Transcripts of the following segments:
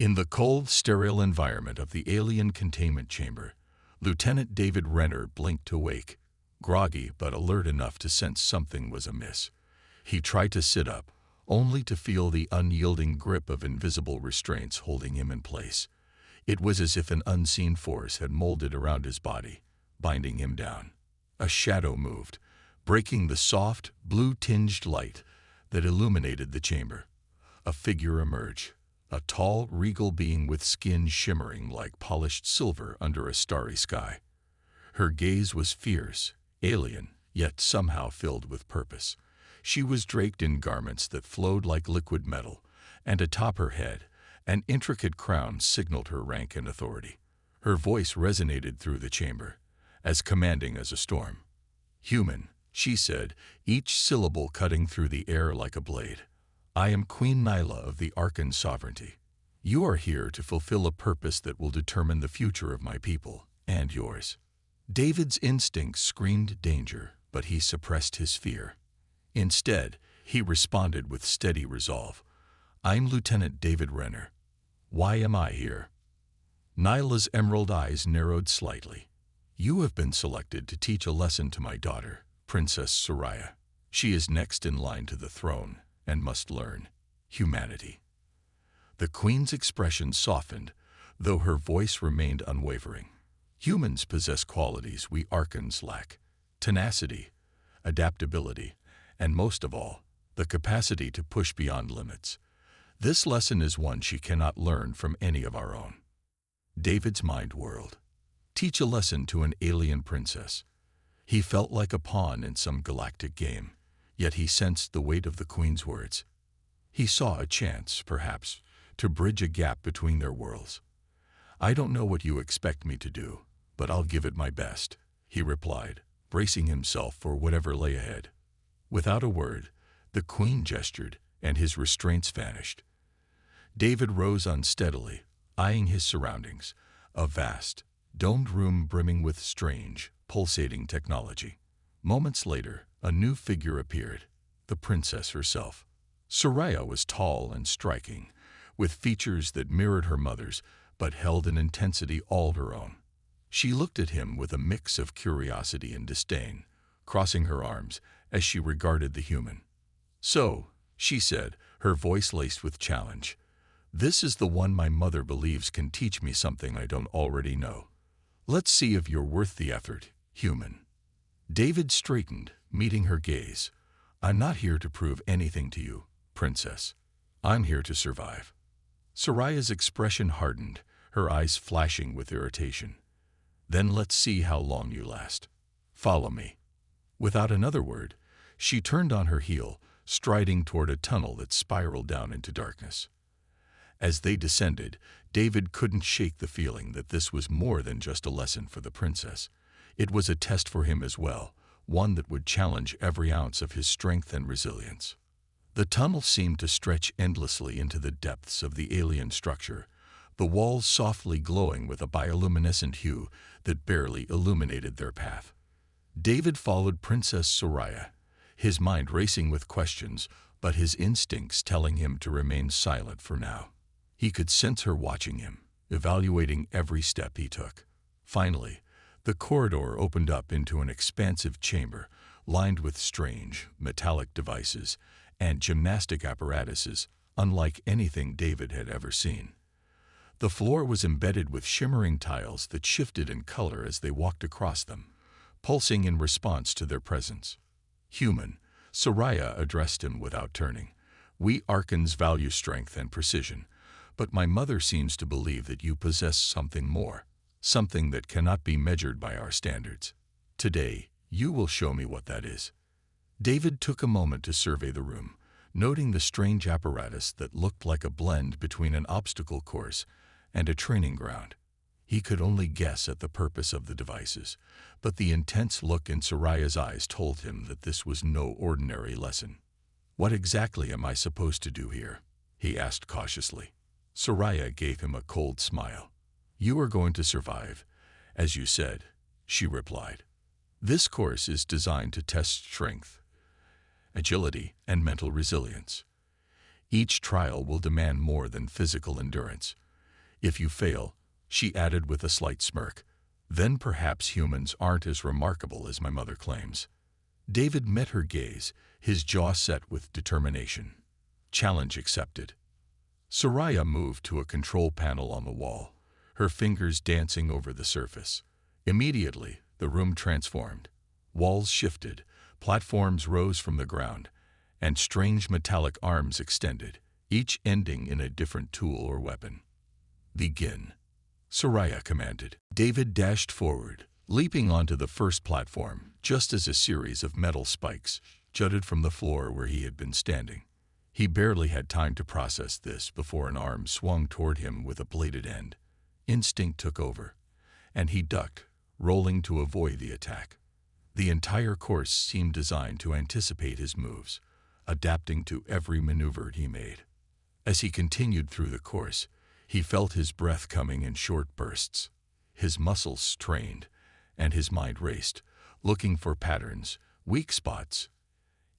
In the cold, sterile environment of the alien containment chamber, Lieutenant David Renner blinked awake, groggy but alert enough to sense something was amiss. He tried to sit up, only to feel the unyielding grip of invisible restraints holding him in place. It was as if an unseen force had molded around his body, binding him down. A shadow moved, breaking the soft, blue-tinged light that illuminated the chamber. A figure emerged, a tall, regal being with skin shimmering like polished silver under a starry sky. Her gaze was fierce, alien, yet somehow filled with purpose. She was draped in garments that flowed like liquid metal, and atop her head, an intricate crown signaled her rank and authority. Her voice resonated through the chamber, as commanding as a storm. "Human," she said, each syllable cutting through the air like a blade. "I am Queen Nyla of the Arkan sovereignty. You are here to fulfill a purpose that will determine the future of my people, and yours." David's instincts screamed danger, but he suppressed his fear. Instead, he responded with steady resolve. "I'm Lieutenant David Renner. Why am I here?" Nyla's emerald eyes narrowed slightly. "You have been selected to teach a lesson to my daughter, Princess Soraya. She is next in line to the throne and must learn humanity." The Queen's expression softened, though her voice remained unwavering. "Humans possess qualities we Arkans lack: tenacity, adaptability, and most of all, the capacity to push beyond limits. This lesson is one she cannot learn from any of our own." David's mind whirled. Teach a lesson to an alien princess. He felt like a pawn in some galactic game, yet he sensed the weight of the Queen's words. He saw a chance, perhaps, to bridge a gap between their worlds. "I don't know what you expect me to do, but I'll give it my best," he replied, bracing himself for whatever lay ahead. Without a word, the Queen gestured, and his restraints vanished. David rose unsteadily, eyeing his surroundings, a vast, domed room brimming with strange, pulsating technology. Moments later, a new figure appeared, the princess herself. Soraya was tall and striking, with features that mirrored her mother's, but held an intensity all her own. She looked at him with a mix of curiosity and disdain, crossing her arms as she regarded the human. "So," she said, her voice laced with challenge, "this is the one my mother believes can teach me something I don't already know. Let's see if you're worth the effort, human." David straightened, meeting her gaze. "I'm not here to prove anything to you, princess. I'm here to survive." Soraya's expression hardened, her eyes flashing with irritation. "Then let's see how long you last. Follow me." Without another word, she turned on her heel, striding toward a tunnel that spiraled down into darkness. As they descended, David couldn't shake the feeling that this was more than just a lesson for the princess. It was a test for him as well, one that would challenge every ounce of his strength and resilience. The tunnel seemed to stretch endlessly into the depths of the alien structure, the walls softly glowing with a bioluminescent hue that barely illuminated their path. David followed Princess Soraya, his mind racing with questions, but his instincts telling him to remain silent for now. He could sense her watching him, evaluating every step he took. Finally, the corridor opened up into an expansive chamber, lined with strange, metallic devices and gymnastic apparatuses unlike anything David had ever seen. The floor was embedded with shimmering tiles that shifted in color as they walked across them, pulsing in response to their presence. "Human," Soraya addressed him without turning. "We Arkans value strength and precision, but my mother seems to believe that you possess something more, something that cannot be measured by our standards. Today, you will show me what that is." David took a moment to survey the room, noting the strange apparatus that looked like a blend between an obstacle course and a training ground. He could only guess at the purpose of the devices, but the intense look in Soraya's eyes told him that this was no ordinary lesson. "What exactly am I supposed to do here?" he asked cautiously. Soraya gave him a cold smile. "You are going to survive, as you said," she replied. "This course is designed to test strength, agility, and mental resilience. Each trial will demand more than physical endurance. If you fail, she added with a slight smirk, then perhaps humans aren't as remarkable as my mother claims. David met her gaze, his jaw set with determination. Challenge accepted. Soraya moved to a control panel on the wall, her fingers dancing over the surface. Immediately, the room transformed. Walls shifted, platforms rose from the ground, and strange metallic arms extended, each ending in a different tool or weapon. Begin, Soraya commanded. David dashed forward, leaping onto the first platform, just as a series of metal spikes jutted from the floor where he had been standing. He barely had time to process this before an arm swung toward him with a bladed end. Instinct took over, and he ducked, rolling to avoid the attack. The entire course seemed designed to anticipate his moves, adapting to every maneuver he made. As he continued through the course, he felt his breath coming in short bursts. His muscles strained, and his mind raced, looking for patterns, weak spots,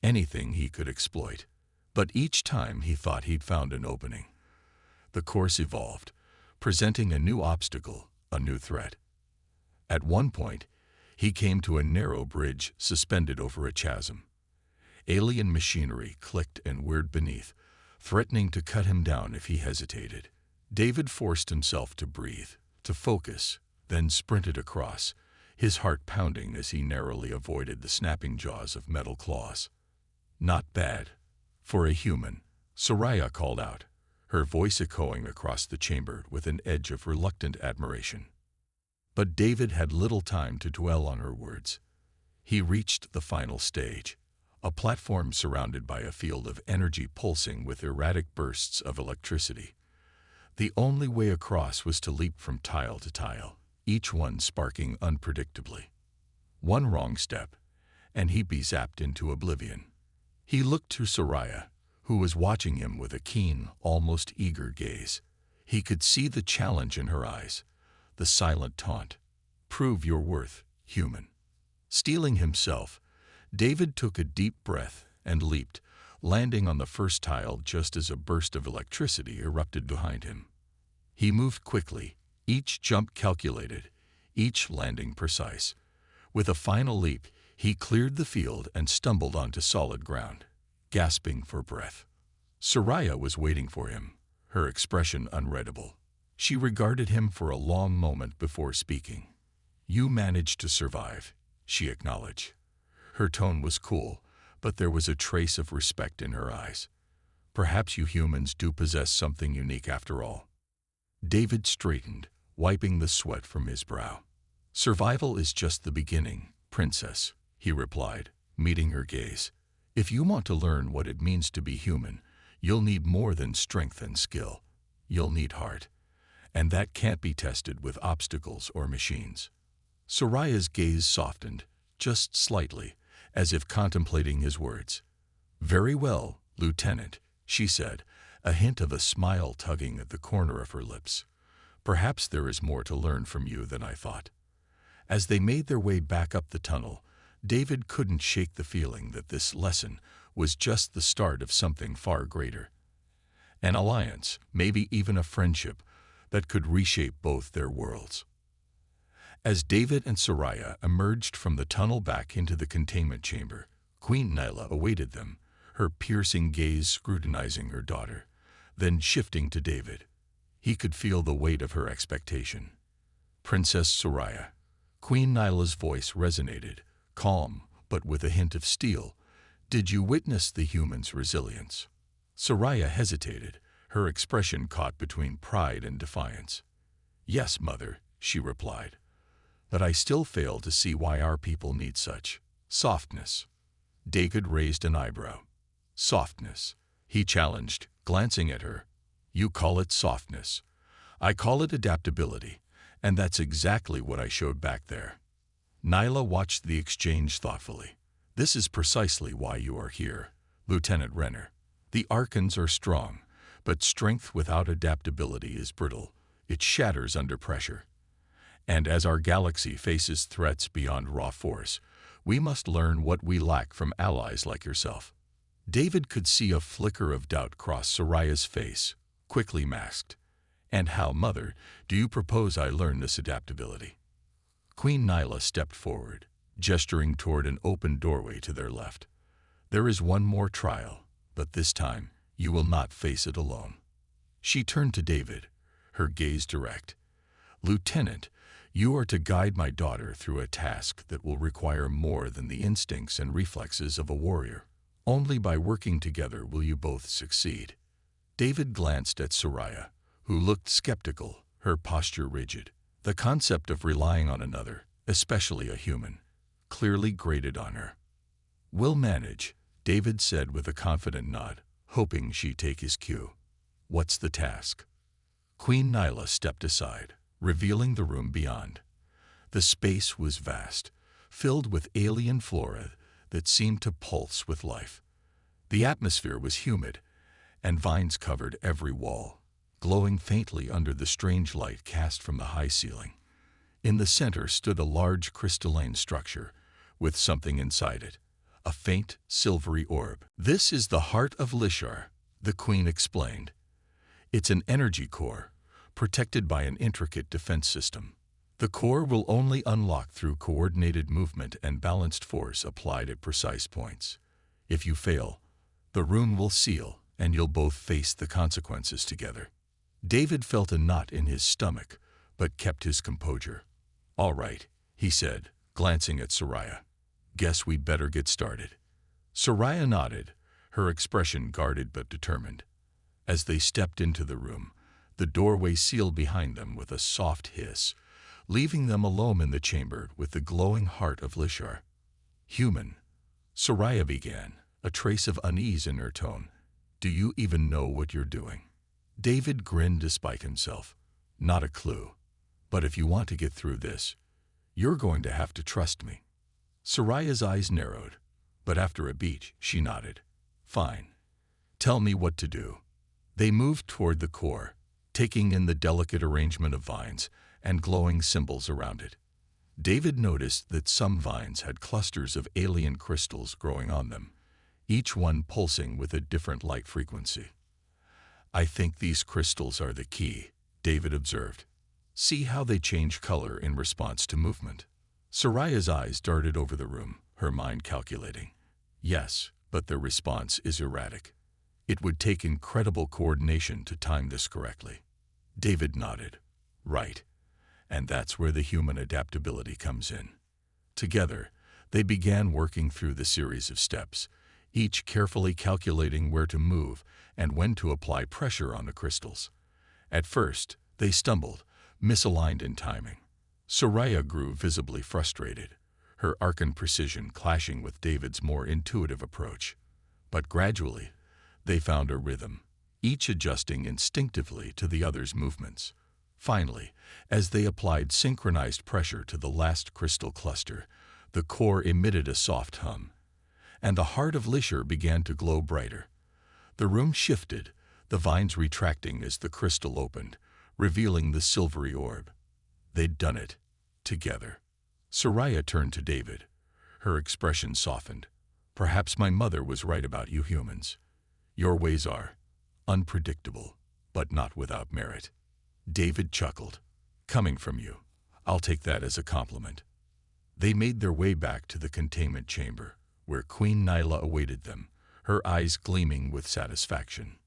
anything he could exploit. But each time he thought he'd found an opening. The course evolved, presenting a new obstacle, a new threat. At one point, he came to a narrow bridge suspended over a chasm. Alien machinery clicked and whirred beneath, threatening to cut him down if he hesitated. David forced himself to breathe, to focus, then sprinted across, his heart pounding as he narrowly avoided the snapping jaws of metal claws. Not bad. For a human, Soraya called out, her voice echoing across the chamber with an edge of reluctant admiration. But David had little time to dwell on her words. He reached the final stage, a platform surrounded by a field of energy pulsing with erratic bursts of electricity. The only way across was to leap from tile to tile, each one sparking unpredictably. One wrong step, and he'd be zapped into oblivion. He looked to Soraya, who was watching him with a keen, almost eager gaze. He could see the challenge in her eyes, the silent taunt. Prove your worth, human. Steeling himself, David took a deep breath and leaped, landing on the first tile just as a burst of electricity erupted behind him. He moved quickly, each jump calculated, each landing precise. With a final leap, he cleared the field and stumbled onto solid ground, gasping for breath. Soraya was waiting for him, her expression unreadable. She regarded him for a long moment before speaking. You managed to survive, she acknowledged. Her tone was cool, but there was a trace of respect in her eyes. Perhaps you humans do possess something unique after all. David straightened, wiping the sweat from his brow. Survival is just the beginning, princess, he replied, meeting her gaze. If you want to learn what it means to be human, you'll need more than strength and skill. You'll need heart. And that can't be tested with obstacles or machines. Soraya's gaze softened, just slightly, as if contemplating his words. Very well, Lieutenant, she said, a hint of a smile tugging at the corner of her lips. Perhaps there is more to learn from you than I thought. As they made their way back up the tunnel, David couldn't shake the feeling that this lesson was just the start of something far greater. An alliance, maybe even a friendship, that could reshape both their worlds. As David and Soraya emerged from the tunnel back into the containment chamber, Queen Nyla awaited them, her piercing gaze scrutinizing her daughter, then shifting to David. He could feel the weight of her expectation. Princess Soraya. Queen Nyla's voice resonated, calm, but with a hint of steel. Did you witness the human's resilience? Soraya hesitated, her expression caught between pride and defiance. Yes, mother, she replied. But I still fail to see why our people need such softness. David raised an eyebrow. Softness, he challenged, glancing at her. You call it softness. I call it adaptability, and that's exactly what I showed back there. Nyla watched the exchange thoughtfully. This is precisely why you are here, Lieutenant Renner. The Archons are strong, but strength without adaptability is brittle. It shatters under pressure. And as our galaxy faces threats beyond raw force, we must learn what we lack from allies like yourself. David could see a flicker of doubt cross Soraya's face, quickly masked. And how, Mother, do you propose I learn this adaptability? Queen Nyla stepped forward, gesturing toward an open doorway to their left. There is one more trial, but this time you will not face it alone. She turned to David, her gaze direct. Lieutenant, you are to guide my daughter through a task that will require more than the instincts and reflexes of a warrior. Only by working together will you both succeed. David glanced at Soraya, who looked skeptical, her posture rigid. The concept of relying on another, especially a human, clearly grated on her. We'll manage, David said with a confident nod, hoping she'd take his cue. What's the task? Queen Nyla stepped aside, revealing the room beyond. The space was vast, filled with alien flora that seemed to pulse with life. The atmosphere was humid, and vines covered every wall, glowing faintly under the strange light cast from the high ceiling. In the center stood a large crystalline structure, with something inside it, a faint, silvery orb. This is the heart of Lishar, the queen explained. It's an energy core, protected by an intricate defense system. The core will only unlock through coordinated movement and balanced force applied at precise points. If you fail, the room will seal, and you'll both face the consequences together. David felt a knot in his stomach, but kept his composure. All right, he said, glancing at Soraya. Guess we'd better get started. Soraya nodded, her expression guarded but determined. As they stepped into the room, the doorway sealed behind them with a soft hiss, leaving them alone in the chamber with the glowing heart of Lishar. Human, Soraya began, a trace of unease in her tone. Do you even know what you're doing? David grinned despite himself. Not a clue. But if you want to get through this, you're going to have to trust me. Soraya's eyes narrowed, but after a beat, she nodded. Fine. Tell me what to do. They moved toward the core, taking in the delicate arrangement of vines and glowing symbols around it. David noticed that some vines had clusters of alien crystals growing on them, each one pulsing with a different light frequency. I think these crystals are the key, David observed. See how they change color in response to movement. Soraya's eyes darted over the room, her mind calculating. Yes, but their response is erratic. It would take incredible coordination to time this correctly. David nodded. Right. And that's where the human adaptability comes in. Together, they began working through the series of steps, each carefully calculating where to move and when to apply pressure on the crystals. At first, they stumbled, misaligned in timing. Soraya grew visibly frustrated, her arcane precision clashing with David's more intuitive approach. But gradually, they found a rhythm, each adjusting instinctively to the other's movements. Finally, as they applied synchronized pressure to the last crystal cluster, the core emitted a soft hum, and the heart of Lishar began to glow brighter. The room shifted, the vines retracting as the crystal opened, revealing the silvery orb. They'd done it, together. Soraya turned to David. Her expression softened. Perhaps my mother was right about you humans. Your ways are unpredictable, but not without merit. David chuckled. Coming from you, I'll take that as a compliment. They made their way back to the containment chamber, where Queen Nyla awaited them, her eyes gleaming with satisfaction.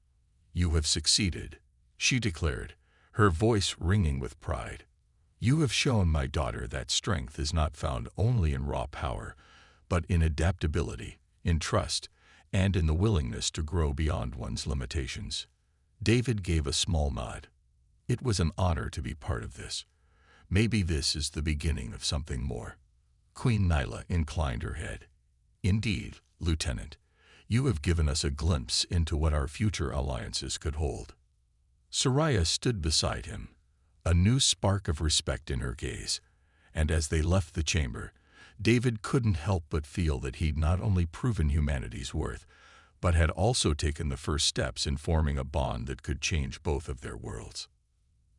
You have succeeded, she declared, her voice ringing with pride. You have shown my daughter that strength is not found only in raw power, but in adaptability, in trust, and in the willingness to grow beyond one's limitations. David gave a small nod. It was an honor to be part of this. Maybe this is the beginning of something more. Queen Nyla inclined her head. Indeed, Lieutenant, you have given us a glimpse into what our future alliances could hold. Soraya stood beside him, a new spark of respect in her gaze, and as they left the chamber, David couldn't help but feel that he'd not only proven humanity's worth, but had also taken the first steps in forming a bond that could change both of their worlds.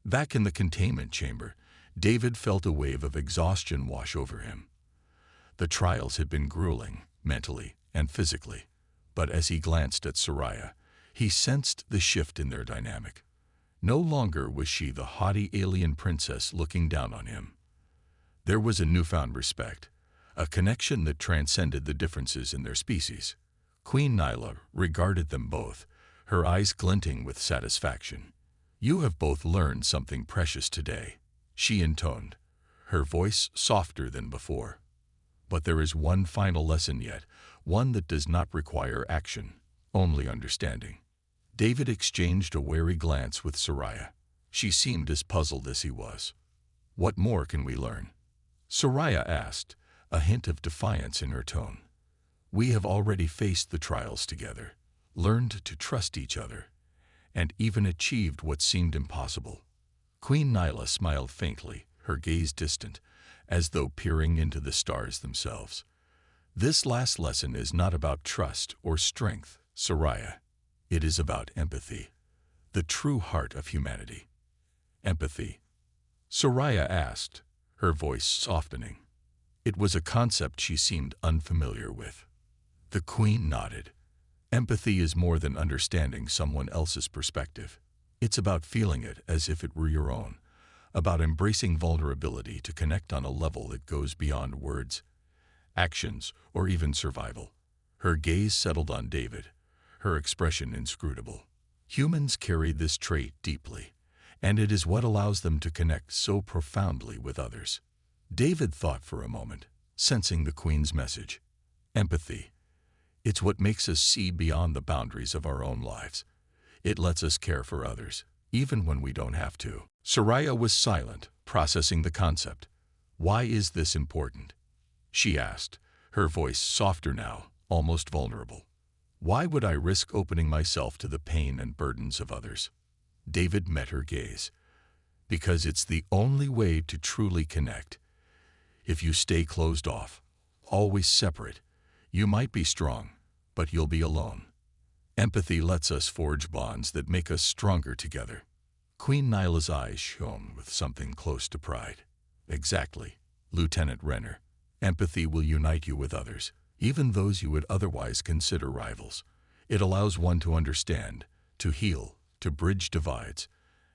Back in the containment chamber, David felt a wave of exhaustion wash over him. The trials had been grueling, mentally and physically, but as he glanced at Soraya, he sensed the shift in their dynamic. No longer was she the haughty alien princess looking down on him. There was a newfound respect, a connection that transcended the differences in their species. Queen Nyla regarded them both, her eyes glinting with satisfaction. "You have both learned something precious today," she intoned, her voice softer than before. "But there is one final lesson yet, one that does not require action, only understanding." David exchanged a wary glance with Soraya. She seemed as puzzled as he was. "What more can we learn?" Soraya asked, a hint of defiance in her tone. "We have already faced the trials together, learned to trust each other, and even achieved what seemed impossible." Queen Nyla smiled faintly, her gaze distant, as though peering into the stars themselves. "This last lesson is not about trust or strength, Soraya. It is about empathy, the true heart of humanity." "Empathy?" Soraya asked, her voice softening. It was a concept she seemed unfamiliar with. The queen nodded. "Empathy is more than understanding someone else's perspective. It's about feeling it as if it were your own, about embracing vulnerability to connect on a level that goes beyond words, actions, or even survival." Her gaze settled on David, her expression inscrutable. Humans carry this trait deeply, and it is what allows them to connect so profoundly with others. David thought for a moment, sensing the Queen's message. Empathy. It's what makes us see beyond the boundaries of our own lives. It lets us care for others, even when we don't have to. Soraya was silent, processing the concept. "Why is this important?" she asked, her voice softer now, almost vulnerable. "Why would I risk opening myself to the pain and burdens of others?" David met her gaze. "Because it's the only way to truly connect. If you stay closed off, always separate, you might be strong, but you'll be alone. Empathy lets us forge bonds that make us stronger together." Queen Nyla's eyes shone with something close to pride. "Exactly, Lieutenant Renner. Empathy will unite you with others, even those you would otherwise consider rivals. It allows one to understand, to heal, to bridge divides,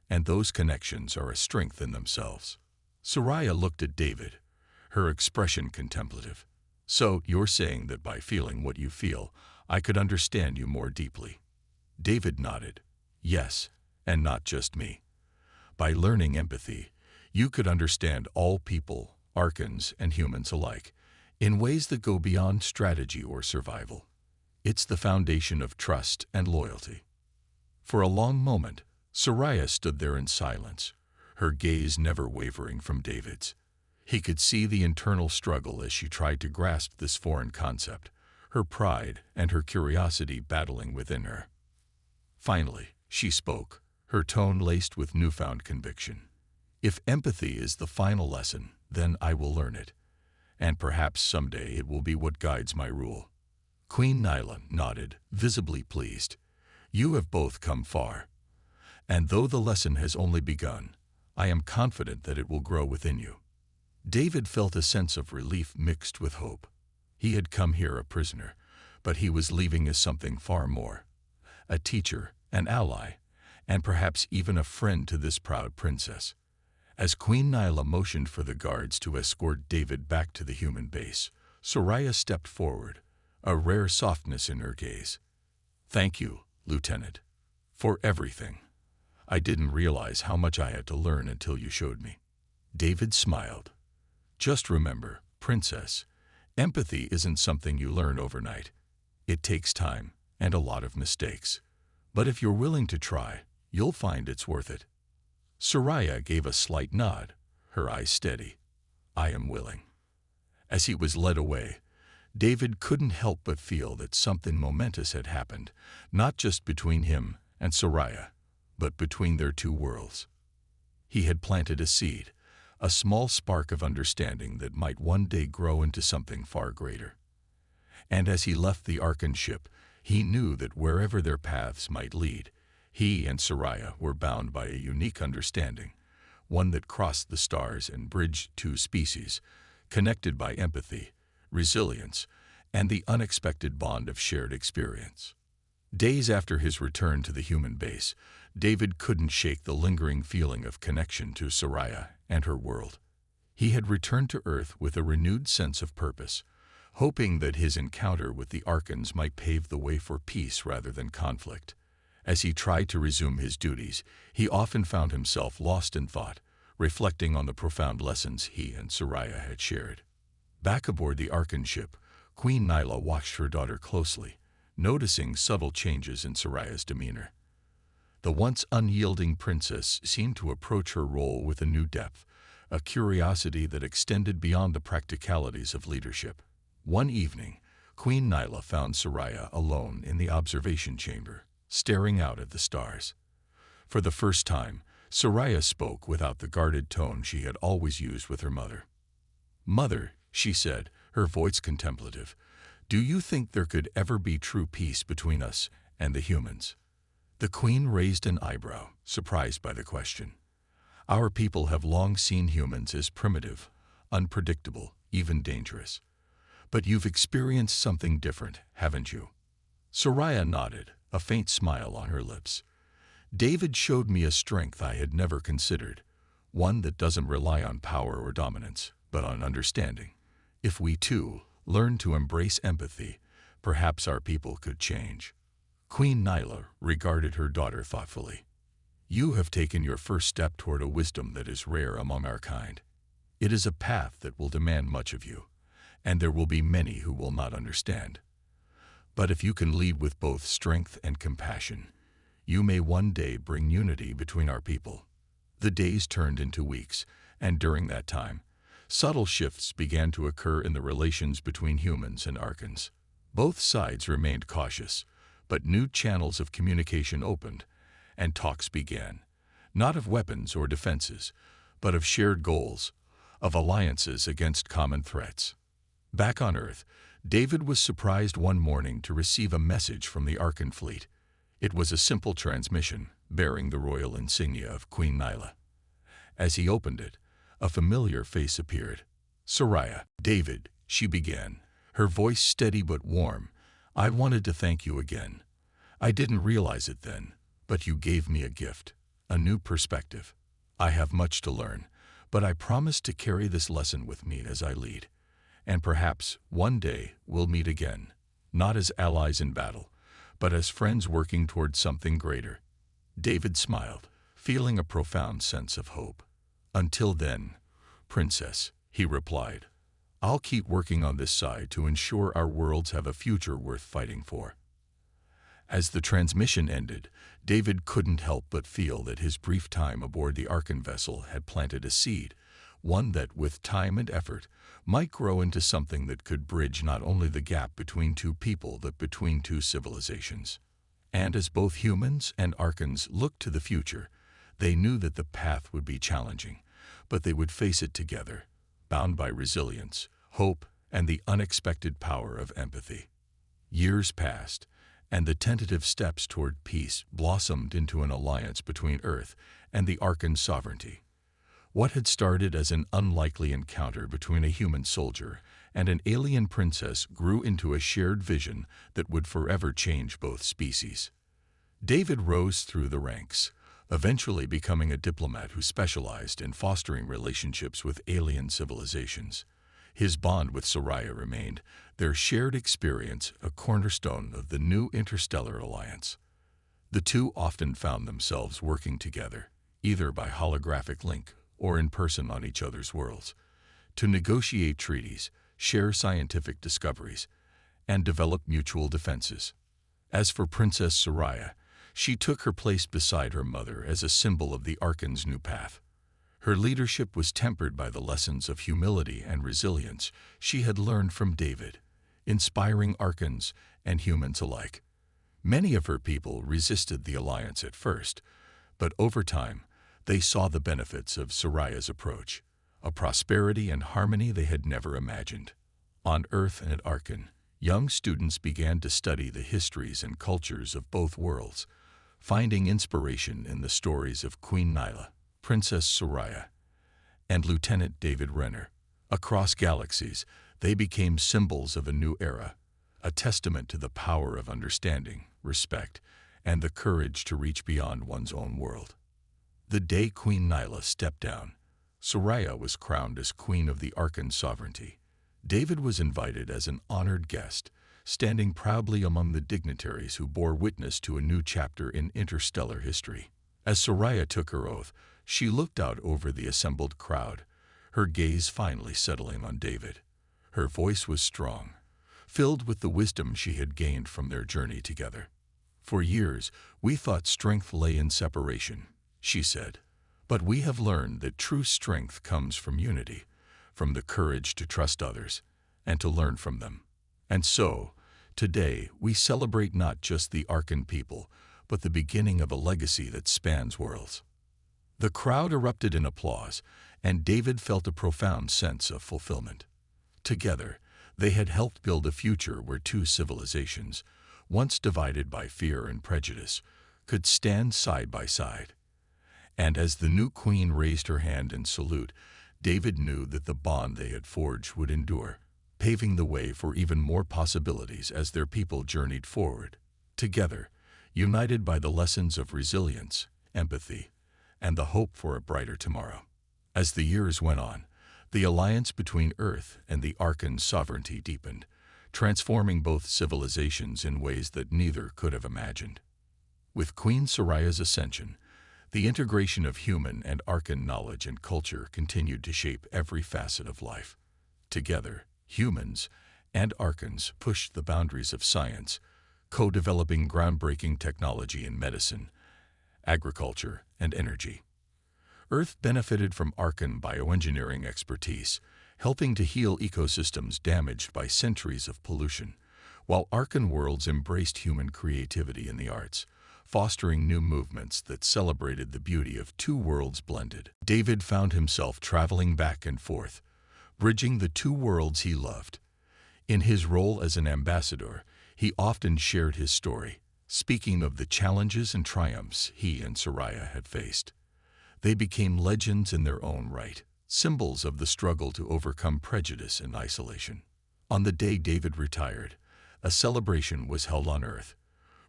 and those connections are a strength in themselves." Soraya looked at David, her expression contemplative. "So you're saying that by feeling what you feel, I could understand you more deeply?" David nodded. "Yes, and not just me. By learning empathy, you could understand all people, Archons and humans alike, in ways that go beyond strategy or survival. It's the foundation of trust and loyalty." For a long moment, Soraya stood there in silence, her gaze never wavering from David's. He could see the internal struggle as she tried to grasp this foreign concept, her pride and her curiosity battling within her. Finally, she spoke, her tone laced with newfound conviction. "If empathy is the final lesson, then I will learn it, and perhaps someday it will be what guides my rule." Queen Nyla nodded, visibly pleased. "You have both come far, and though the lesson has only begun, I am confident that it will grow within you." David felt a sense of relief mixed with hope. He had come here a prisoner, but he was leaving as something far more. A teacher, an ally, and perhaps even a friend to this proud princess. As Queen Nyla motioned for the guards to escort David back to the human base, Soraya stepped forward, a rare softness in her gaze. "Thank you, Lieutenant, for everything. I didn't realize how much I had to learn until you showed me." David smiled. "Just remember, Princess, empathy isn't something you learn overnight. It takes time and a lot of mistakes. But if you're willing to try, you'll find it's worth it." Soraya gave a slight nod, her eyes steady. "I am willing." As he was led away, David couldn't help but feel that something momentous had happened, not just between him and Soraya, but between their two worlds. He had planted a seed, a small spark of understanding that might one day grow into something far greater. And as he left the Archon ship, he knew that wherever their paths might lead, he and Soraya were bound by a unique understanding, one that crossed the stars and bridged two species, connected by empathy, resilience, and the unexpected bond of shared experience. Days after his return to the human base, David couldn't shake the lingering feeling of connection to Soraya and her world. He had returned to Earth with a renewed sense of purpose, hoping that his encounter with the Archons might pave the way for peace rather than conflict. As he tried to resume his duties, he often found himself lost in thought, reflecting on the profound lessons he and Soraya had shared. Back aboard the Archon ship, Queen Nyla watched her daughter closely, noticing subtle changes in Soraya's demeanor. The once unyielding princess seemed to approach her role with a new depth, a curiosity that extended beyond the practicalities of leadership. One evening, Queen Nyla found Soraya alone in the observation chamber, staring out at the stars. For the first time, Soraya spoke without the guarded tone she had always used with her mother. "Mother," she said, her voice contemplative, "do you think there could ever be true peace between us and the humans?" The queen raised an eyebrow, surprised by the question. "Our people have long seen humans as primitive, unpredictable, even dangerous. But you've experienced something different, haven't you?" Soraya nodded, a faint smile on her lips. "David showed me a strength I had never considered, one that doesn't rely on power or dominance, but on understanding. If we, too, learn to embrace empathy, perhaps our people could change." Queen Nyla regarded her daughter thoughtfully. "You have taken your first step toward a wisdom that is rare among our kind. It is a path that will demand much of you, and there will be many who will not understand. But if you can lead with both strength and compassion, you may one day bring unity between our people." The days turned into weeks, and during that time, subtle shifts began to occur in the relations between humans and Archons. Both sides remained cautious, but new channels of communication opened, and talks began, not of weapons or defenses, but of shared goals, of alliances against common threats. Back on Earth, David was surprised one morning to receive a message from the Archon fleet. It was a simple transmission, bearing the royal insignia of Queen Nyla. As he opened it, a familiar face appeared. "Soraya." "David," she began, her voice steady but warm, "I wanted to thank you again. I didn't realize it then, but you gave me a gift, a new perspective. I have much to learn, but I promise to carry this lesson with me as I lead. And perhaps, one day, we'll meet again, not as allies in battle, but as friends working toward something greater." David smiled, feeling a profound sense of hope. "Until then, Princess," he replied, "I'll keep working on this side to ensure our worlds have a future worth fighting for." As the transmission ended, David couldn't help but feel that his brief time aboard the Archon vessel had planted a seed, one that, with time and effort, might grow into something that could bridge not only the gap between two people but between two civilizations. And as both humans and Archons looked to the future, they knew that the path would be challenging, but they would face it together, bound by resilience, hope, and the unexpected power of empathy. Years passed, and the tentative steps toward peace blossomed into an alliance between Earth and the Archon sovereignty. What had started as an unlikely encounter between a human soldier and an alien princess grew into a shared vision that would forever change both species. David rose through the ranks, eventually becoming a diplomat who specialized in fostering relationships with alien civilizations. His bond with Soraya remained, their shared experience a cornerstone of the new interstellar alliance. The two often found themselves working together, either by holographic link or in person on each other's worlds, to negotiate treaties, share scientific discoveries, and develop mutual defenses. As for Princess Soraya, she took her place beside her mother as a symbol of the Archon's new path. Her leadership was tempered by the lessons of humility and resilience she had learned from David, inspiring Archons and humans alike. Many of her people resisted the alliance at first, but over time, they saw the benefits of Soraya's approach, a prosperity and harmony they had never imagined. On Earth and at Archon, young students began to study the histories and cultures of both worlds, finding inspiration in the stories of Queen Nyla, Princess Soraya, and Lieutenant David Renner. Across galaxies, they became symbols of a new era, a testament to the power of understanding, respect, and the courage to reach beyond one's own world. The day Queen Nyla stepped down, Soraya was crowned as Queen of the Arkan sovereignty. David was invited as an honored guest, standing proudly among the dignitaries who bore witness to a new chapter in interstellar history. As Soraya took her oath, she looked out over the assembled crowd, her gaze finally settling on David. Her voice was strong, filled with the wisdom she had gained from their journey together. "For years, we thought strength lay in separation," she said. "But we have learned that true strength comes from unity, from the courage to trust others, and to learn from them. And so, today, we celebrate not just the Arkan people, but the beginning of a legacy that spans worlds." The crowd erupted in applause, and David felt a profound sense of fulfillment. Together, they had helped build a future where two civilizations, once divided by fear and prejudice, could stand side by side. And as the new queen raised her hand in salute, David knew that the bond they had forged would endure, paving the way for even more possibilities as their people journeyed forward. Together, united by the lessons of resilience, empathy, and the hope for a brighter tomorrow. As the years went on, the alliance between Earth and the Arkan sovereignty deepened, transforming both civilizations in ways that neither could have imagined. With Queen Soraya's ascension, the integration of human and Arkan knowledge and culture continued to shape every facet of life. Together, humans and Arkans pushed the boundaries of science, co-developing groundbreaking technology in medicine, agriculture, and energy. Earth benefited from Arkan bioengineering expertise, helping to heal ecosystems damaged by centuries of pollution, while Arkan worlds embraced human creativity in the arts, fostering new movements that celebrated the beauty of two worlds blended. David found himself traveling back and forth, bridging the two worlds he loved. In his role as an ambassador, he often shared his story, speaking of the challenges and triumphs he and Soraya had faced. They became legends in their own right, symbols of the struggle to overcome prejudice and isolation. On the day David retired, a celebration was held on Earth,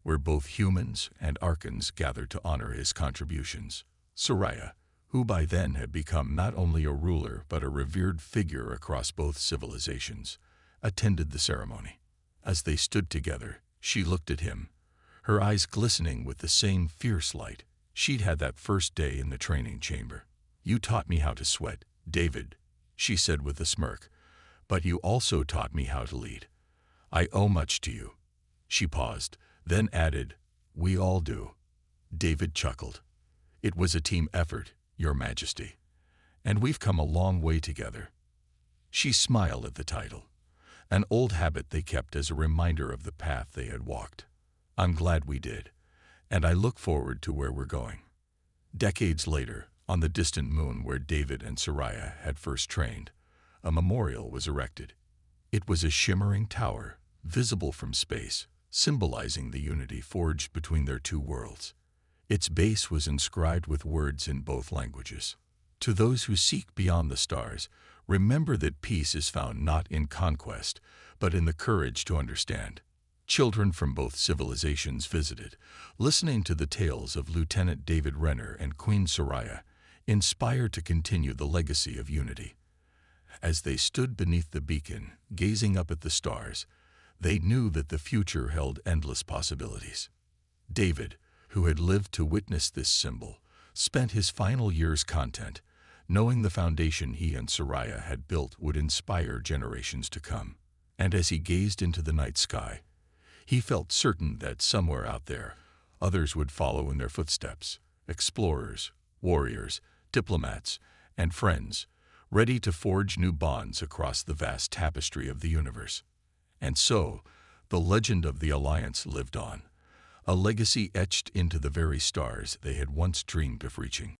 where both humans and Arkans gathered to honor his contributions. Soraya, who by then had become not only a ruler but a revered figure across both civilizations, attended the ceremony. As they stood together, she looked at him, her eyes glistening with the same fierce light she'd had that first day in the training chamber. "You taught me how to sweat, David," she said with a smirk, "but you also taught me how to lead. I owe much to you." She paused, then added, "We all do." David chuckled. "It was a team effort, Your Majesty, and we've come a long way together." She smiled at the title, an old habit they kept as a reminder of the path they had walked. "I'm glad we did, and I look forward to where we're going." Decades later, on the distant moon where David and Soraya had first trained, a memorial was erected. It was a shimmering tower, visible from space, symbolizing the unity forged between their two worlds. Its base was inscribed with words in both languages. "To those who seek beyond the stars, remember that peace is found not in conquest, but in the courage to understand." Children from both civilizations visited, listening to the tales of Lieutenant David Renner and Queen Soraya, inspired to continue the legacy of unity. As they stood beneath the beacon, gazing up at the stars, they knew that the future held endless possibilities. David, who had lived to witness this symbol, spent his final years content, knowing the foundation he and Soraya had built would inspire generations to come. And as he gazed into the night sky, he felt certain that somewhere out there, others would follow in their footsteps, explorers, warriors, diplomats, and friends, ready to forge new bonds across the vast tapestry of the universe. And so, the legend of the Alliance lived on, a legacy etched into the very stars they had once dreamed of reaching.